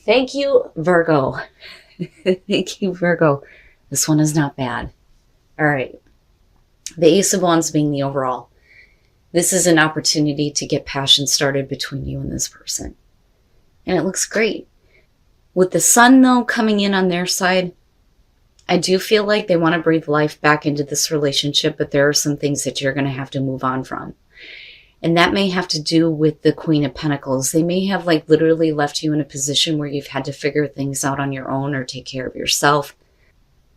Thank you, Virgo. Thank you, Virgo. This one is not bad. All right. The Ace of Wands being the overall. This is an opportunity to get passion started between you and this person. And it looks great. With the sun, though, coming in on their side, I do feel like they want to breathe life back into this relationship, but there are some things that you're going to have to move on from. And that may have to do with the Queen of Pentacles. They may have like literally left you in a position where you've had to figure things out on your own or take care of yourself.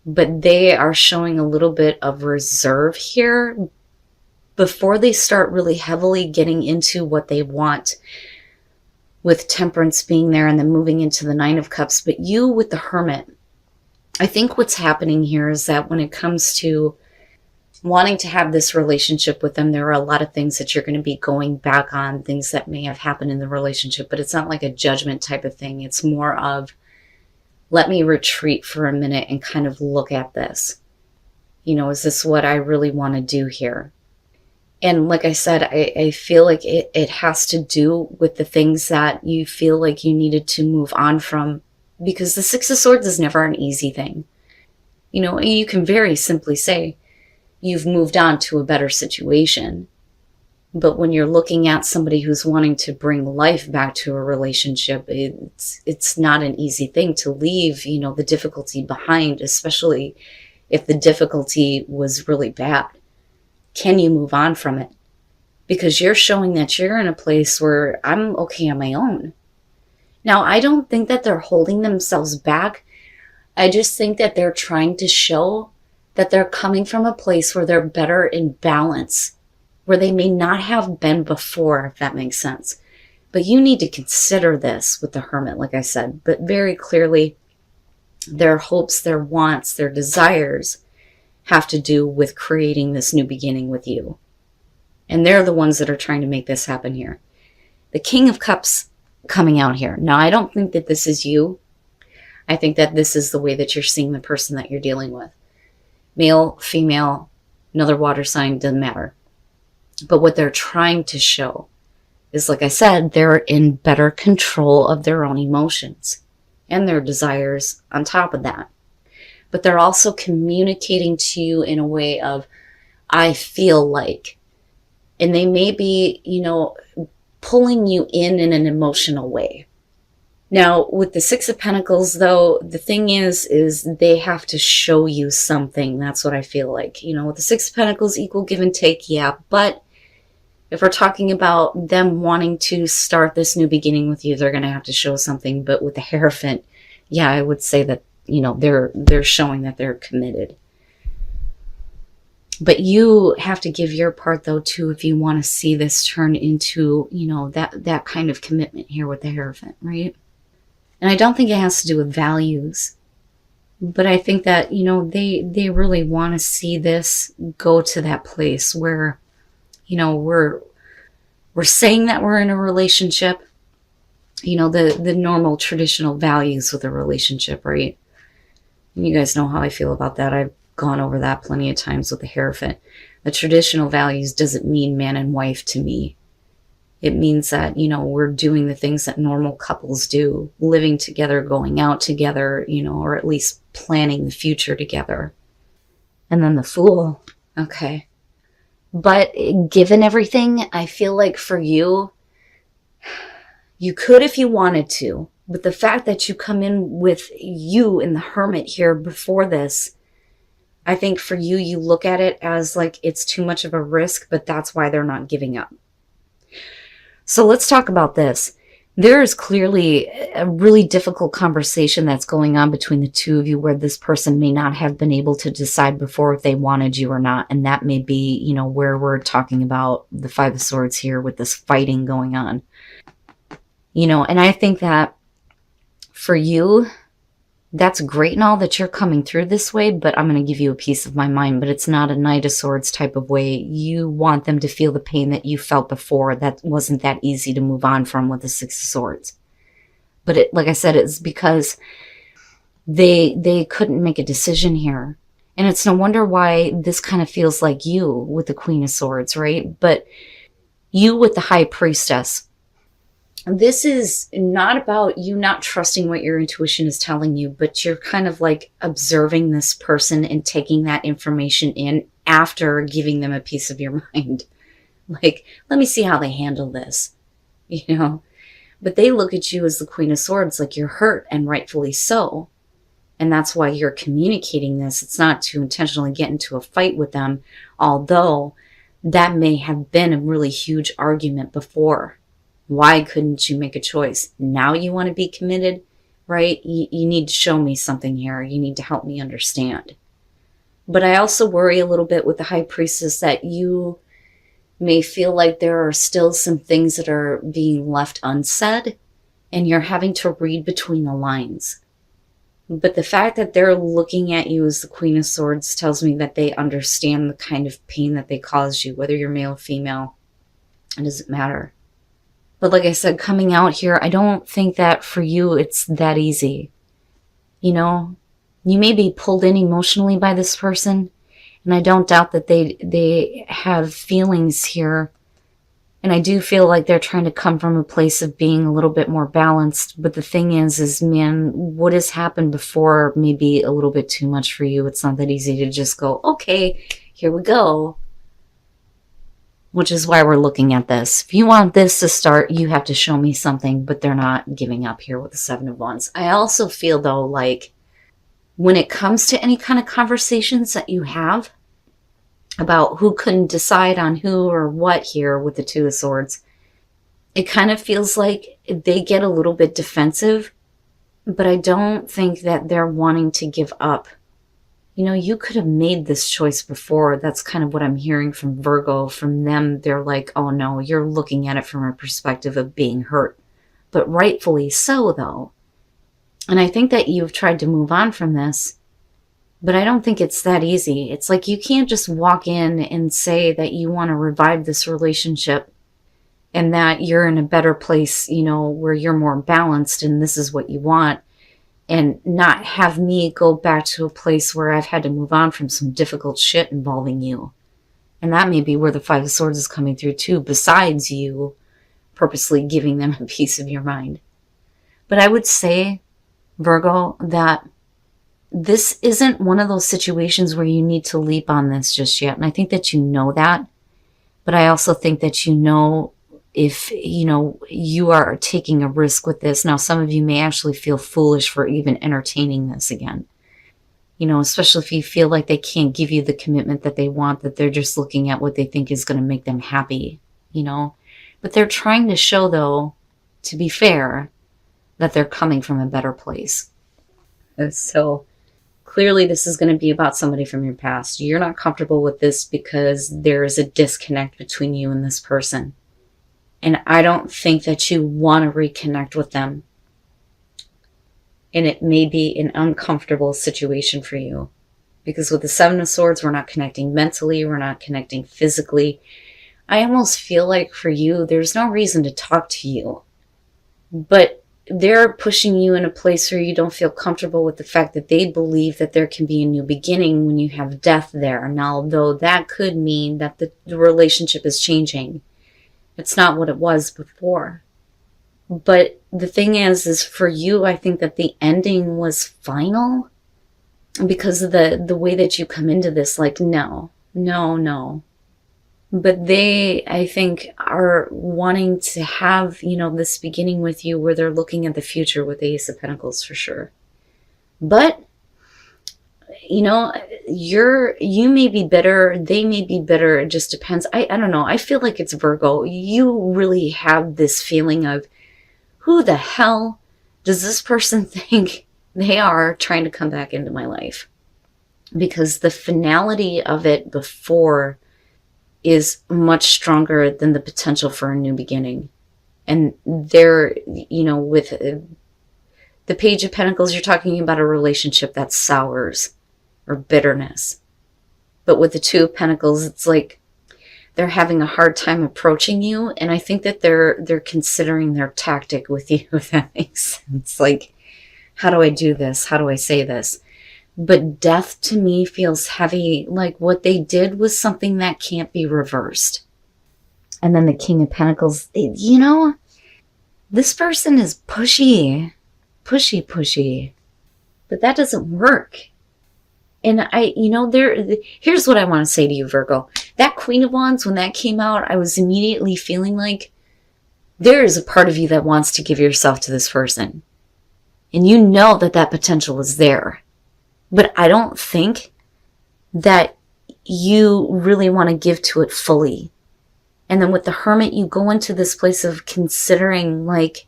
But they are showing a little bit of reserve here before they start really heavily getting into what they want, with Temperance being there and then moving into the Nine of Cups. But you with the Hermit, I think what's happening here is that when it comes to wanting to have this relationship with them, there are a lot of things that you're going to be going back on, things that may have happened in the relationship, but it's not like a judgment type of thing. It's more of, let me retreat for a minute and kind of look at this. You know, is this what I really want to do here? And like I said, I feel like it has to do with the things that you feel like you needed to move on from, because the Six of Swords is never an easy thing. You know, you can very simply say, you've moved on to a better situation. But when you're looking at somebody who's wanting to bring life back to a relationship, it's not an easy thing to leave, you know, the difficulty behind, especially if the difficulty was really bad. Can you move on from it? Because you're showing that you're in a place where I'm okay on my own. Now, I don't think that they're holding themselves back. I just think that they're trying to show that they're coming from a place where they're better in balance, where they may not have been before, if that makes sense. But you need to consider this with the Hermit, like I said, but very clearly their hopes, their wants, their desires have to do with creating this new beginning with you. And they're the ones that are trying to make this happen here. The King of Cups coming out here. Now, I don't think that this is you. I think that this is the way that you're seeing the person that you're dealing with. Male, female, another water sign, doesn't matter. But what they're trying to show is, like I said, they're in better control of their own emotions and their desires on top of that. But they're also communicating to you in a way of, I feel like. And they may be, you know, pulling you in an emotional way. Now, with the Six of Pentacles, though, the thing is they have to show you something. That's what I feel like. You know, with the Six of Pentacles, equal give and take, yeah. But if we're talking about them wanting to start this new beginning with you, they're going to have to show something. But with the Hierophant, yeah, I would say that, you know, they're showing that they're committed. But you have to give your part, though, too, if you want to see this turn into, you know, that kind of commitment here with the Hierophant, right? And I don't think it has to do with values, but I think that, you know, they really want to see this go to that place where, you know, we're saying that we're in a relationship, you know, the normal traditional values with a relationship, right? And you guys know how I feel about that. I've gone over that plenty of times with the Hierophant. The traditional values doesn't mean man and wife to me. It means that, you know, we're doing the things that normal couples do, living together, going out together, you know, or at least planning the future together. And then the Fool. Okay. But given everything, I feel like for you, you could if you wanted to. But the fact that you come in with you in the Hermit here before this, I think for you, you look at it as like it's too much of a risk, but that's why they're not giving up. So let's talk about this. There is clearly a really difficult conversation that's going on between the two of you where this person may not have been able to decide before if they wanted you or not. And that may be, you know, where we're talking about the Five of Swords here with this fighting going on. You know, and I think that for you, that's great and all that you're coming through this way, but I'm going to give you a piece of my mind, but it's not a Knight of Swords type of way. You want them to feel the pain that you felt before. That wasn't that easy to move on from with the Six of Swords. But it, like I said, it's because they couldn't make a decision here. And it's no wonder why this kind of feels like you with the Queen of Swords, right? But you with the High Priestess, this is not about you not trusting what your intuition is telling you, but you're kind of like observing this person and taking that information in after giving them a piece of your mind. Like, let me see how they handle this, you know? But they look at you as the Queen of Swords like you're hurt, and rightfully so. And that's why you're communicating this. It's not to intentionally get into a fight with them, although that may have been a really huge argument before. Why couldn't you make a choice? Now you want to be committed, right? You need to show me something here. You need to help me understand. But I also worry a little bit with the High Priestess that you may feel like there are still some things that are being left unsaid, and you're having to read between the lines. But the fact that they're looking at you as the Queen of Swords tells me that they understand the kind of pain that they caused you, whether you're male or female. It doesn't matter. But like I said, coming out here, I don't think that for you it's that easy. You know, you may be pulled in emotionally by this person, and I don't doubt that they have feelings here. And I do feel like they're trying to come from a place of being a little bit more balanced. But the thing is, man, what has happened before may be a little bit too much for you. It's not that easy to just go, okay, here we go. Which is why we're looking at this. If you want this to start, you have to show me something, but they're not giving up here with the Seven of Wands. I also feel, though, like when it comes to any kind of conversations that you have about who couldn't decide on who or what here with the Two of Swords, it kind of feels like they get a little bit defensive, but I don't think that they're wanting to give up. You know, you could have made this choice before. That's kind of what I'm hearing from Virgo. From them, they're like, oh no, you're looking at it from a perspective of being hurt. But rightfully so, though. And I think that you've tried to move on from this, but I don't think it's that easy. It's like you can't just walk in and say that you want to revive this relationship and that you're in a better place, you know, where you're more balanced and this is what you want, and not have me go back to a place where I've had to move on from some difficult shit involving you. And that may be where the Five of Swords is coming through too, besides you purposely giving them a piece of your mind. But I would say, Virgo, that this isn't one of those situations where you need to leap on this just yet. And I think that you know that. But I also think that you know if, you know, you are taking a risk with this. Now, some of you may actually feel foolish for even entertaining this again. You know, especially if you feel like they can't give you the commitment that they want, that they're just looking at what they think is going to make them happy, you know. But they're trying to show, though, to be fair, that they're coming from a better place. So clearly this is going to be about somebody from your past. You're not comfortable with this because there is a disconnect between you and this person. And I don't think that you want to reconnect with them. And it may be an uncomfortable situation for you. Because with the Seven of Swords, we're not connecting mentally. We're not connecting physically. I almost feel like for you, there's no reason to talk to you. But they're pushing you in a place where you don't feel comfortable with the fact that they believe that there can be a new beginning when you have death there. Now, though that could mean that the relationship is changing. It's not what it was before. But the thing is for you, I think that the ending was final because of the way that you come into this, like, no. But they, I think, are wanting to have, you know, this beginning with you where they're looking at the future with the Ace of Pentacles for sure. But, you know, you may be bitter, they may be bitter, it just depends. I don't know, I feel like it's Virgo. You really have this feeling of, who the hell does this person think they are trying to come back into my life? Because the finality of it before is much stronger than the potential for a new beginning. And there, you know, with the Page of Pentacles, you're talking about a relationship that sours or bitterness. But with the Two of Pentacles, it's like they're having a hard time approaching you. And I think that they're considering their tactic with you, if that makes sense. Like, how do I do this? How do I say this? But death to me feels heavy, like what they did was something that can't be reversed. And then the King of Pentacles, you know, This person is pushy, pushy, but that doesn't work. And here's what I want to say to you, Virgo. That Queen of Wands, when that came out, I was immediately feeling like there is a part of you that wants to give yourself to this person. And you know that potential is there. But I don't think that you really want to give to it fully. And then with the Hermit, you go into this place of considering like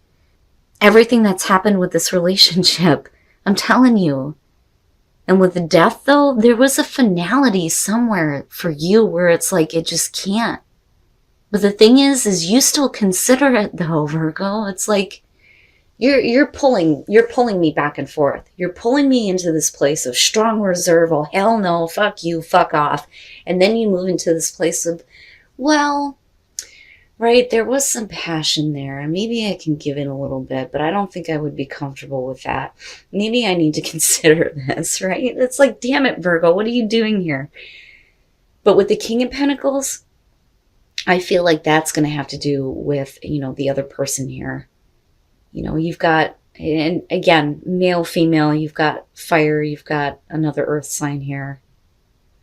everything that's happened with this relationship. I'm telling you. And with the Death, though, there was a finality somewhere for you where it's like it just can't. But the thing is you still consider it, though, Virgo. It's like you're pulling me back and forth. You're pulling me into this place of strong reserve. Oh, hell no, fuck you, fuck off. And then you move into this place of, well, right, there was some passion there, and maybe I can give in a little bit, but I don't think I would be comfortable with that. Maybe I need to consider this, right? It's like, damn it, Virgo, what are you doing here? But with the King of Pentacles, I feel like that's going to have to do with, the other person here. You've got, and again, male, female, you've got fire, you've got another earth sign here.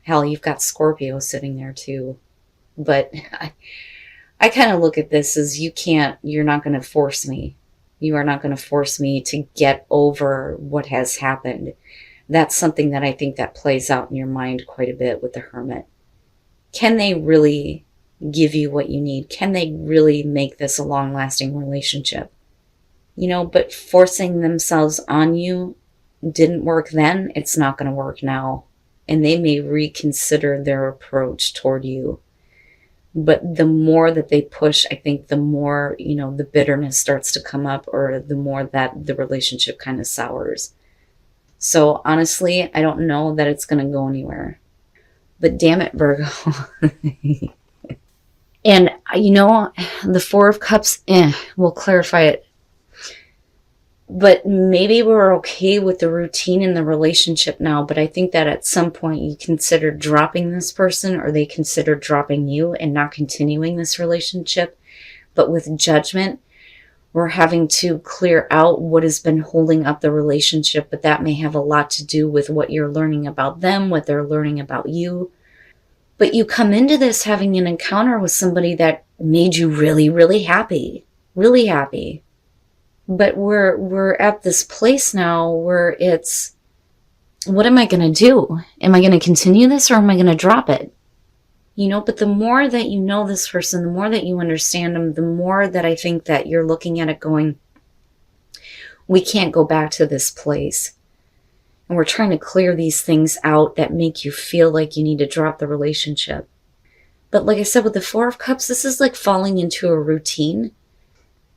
Hell, you've got Scorpio sitting there too. But I kind of look at this as you're not going to force me. You are not going to force me to get over what has happened. That's something that I think that plays out in your mind quite a bit with the Hermit. Can they really give you what you need? Can they really make this a long-lasting relationship? But forcing themselves on you didn't work then. It's not going to work now. And they may reconsider their approach toward you. But the more that they push, I think the more, the bitterness starts to come up, or the more that the relationship kind of sours. So honestly, I don't know that it's going to go anywhere. But damn it, Virgo. And, the Four of Cups, we'll clarify it. But maybe we're okay with the routine in the relationship now, but I think that at some point you consider dropping this person, or they consider dropping you and not continuing this relationship. But with Judgment, we're having to clear out what has been holding up the relationship, but that may have a lot to do with what you're learning about them, what they're learning about you. But you come into this having an encounter with somebody that made you really, really happy. Really happy. But we're at this place now where it's, what am I going to do? Am I going to continue this, or am I going to drop it? But the more that you know this person, the more that you understand them, the more that I think that you're looking at it going, we can't go back to this place. And we're trying to clear these things out that make you feel like you need to drop the relationship. But like I said, with the Four of Cups, this is like falling into a routine.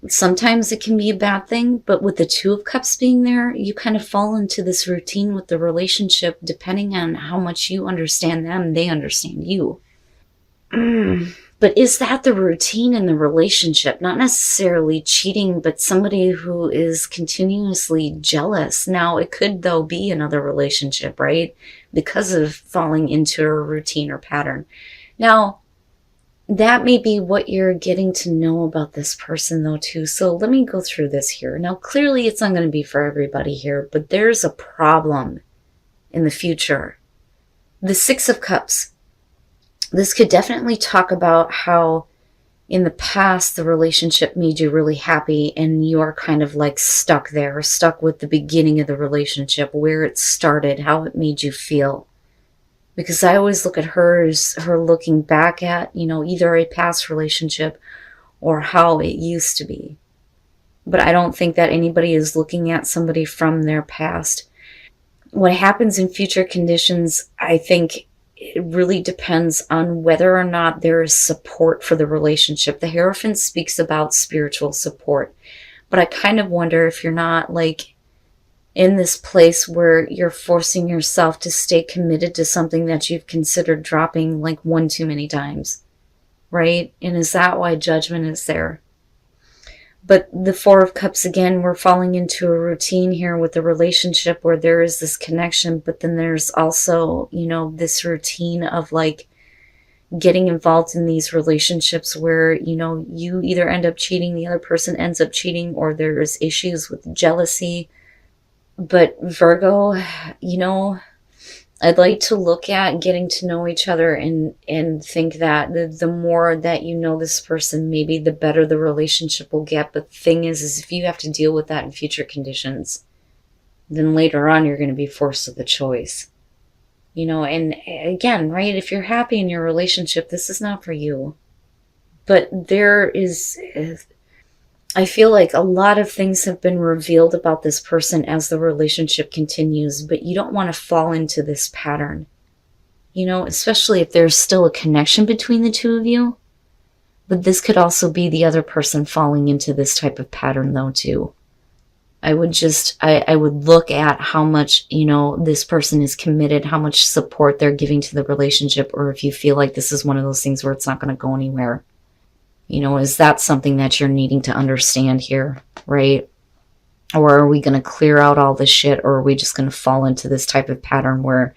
Sometimes it can be a bad thing, but with the Two of Cups being there, you kind of fall into this routine with the relationship, depending on how much you understand them, they understand you. But is that the routine in the relationship? Not necessarily cheating, but somebody who is continuously jealous. Now, it could, though, be another relationship, right? Because of falling into a routine or pattern. Now, that may be what you're getting to know about this person, though, too. So let me go through this here. Now, clearly it's not going to be for everybody here, but there's a problem in the future. The Six of Cups. This could definitely talk about how in the past the relationship made you really happy, and you are kind of like stuck there, stuck with the beginning of the relationship, where it started, how it made you feel. Because I always look at her as her looking back at, either a past relationship or how it used to be. But I don't think that anybody is looking at somebody from their past. What happens in future conditions, I think it really depends on whether or not there is support for the relationship. The Hierophant speaks about spiritual support. But I kind of wonder if you're not like in this place where you're forcing yourself to stay committed to something that you've considered dropping like one too many times, right? And is that why Judgment is there? But the Four of Cups, again, we're falling into a routine here with the relationship where there is this connection, but then there's also, this routine of like getting involved in these relationships where, you know, you either end up cheating, the other person ends up cheating, or there's issues with jealousy. But Virgo, you know, I'd like to look at getting to know each other and think that the more that you know this person, maybe the better the relationship will get. But the thing is if you have to deal with that in future conditions, then later on you're going to be forced with a choice. You know, and again, right, if you're happy in your relationship, this is not for you. But I feel like a lot of things have been revealed about this person as the relationship continues, but you don't want to fall into this pattern. You know, especially if there's still a connection between the two of you. But this could also be the other person falling into this type of pattern though too. I would look at how much, you know, this person is committed, how much support they're giving to the relationship, or if you feel like this is one of those things where it's not going to go anywhere. You know, is that something that you're needing to understand here, right? Or are we going to clear out all this shit, or are we just going to fall into this type of pattern where,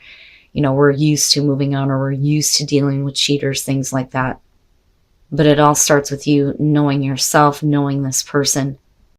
you know, we're used to moving on, or we're used to dealing with cheaters, things like that. But it all starts with you knowing yourself, knowing this person,